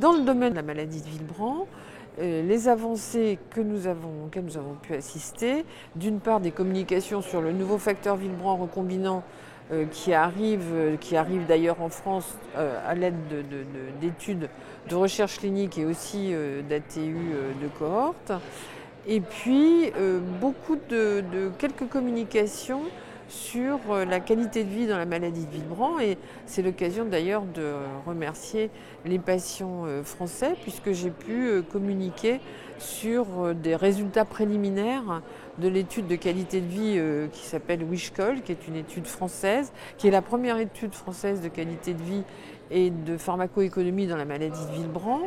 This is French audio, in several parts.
Dans le domaine de la maladie de Willebrand, les avancées auxquelles nous avons pu assister, d'une part des communications sur le nouveau facteur Willebrand recombinant qui arrive d'ailleurs en France à l'aide d'études de recherche clinique et aussi d'ATU de cohorte. Et puis quelques communications sur la qualité de vie dans la maladie de Willebrand, et c'est l'occasion d'ailleurs de remercier les patients français puisque j'ai pu communiquer sur des résultats préliminaires de l'étude de qualité de vie qui s'appelle WISHCOL, qui est une étude française, qui est la première étude française de qualité de vie et de pharmacoéconomie dans la maladie de Willebrand.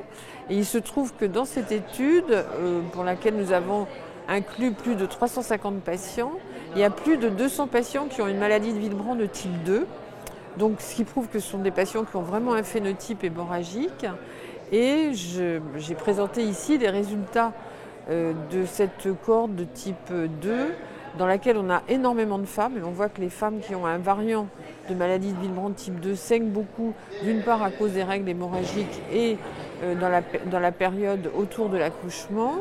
Et il se trouve que dans cette étude, pour laquelle nous avons inclus plus de 350 patients, il y a plus de 200 patients qui ont une maladie de Willebrand de type 2. Donc, ce qui prouve que ce sont des patients qui ont vraiment un phénotype hémorragique. Et j'ai présenté ici les résultats de cette cohorte de type 2, dans laquelle on a énormément de femmes. Et on voit que les femmes qui ont un variant de maladie de Willebrand type 2 saignent beaucoup, d'une part à cause des règles hémorragiques et dans la période autour de l'accouchement.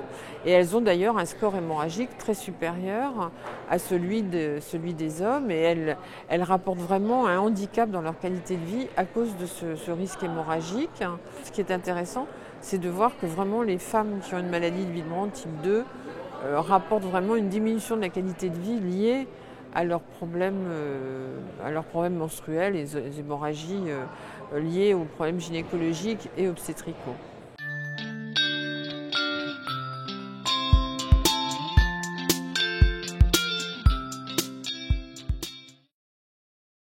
Et elles ont d'ailleurs un score hémorragique très supérieur à celui des hommes. Et elles rapportent vraiment un handicap dans leur qualité de vie à cause de ce risque hémorragique. Ce qui est intéressant, c'est de voir que vraiment les femmes qui ont une maladie de Willebrand type 2 rapportent vraiment une diminution de la qualité de vie liée à leurs problèmes menstruels et aux hémorragies liées aux problèmes gynécologiques et obstétricaux.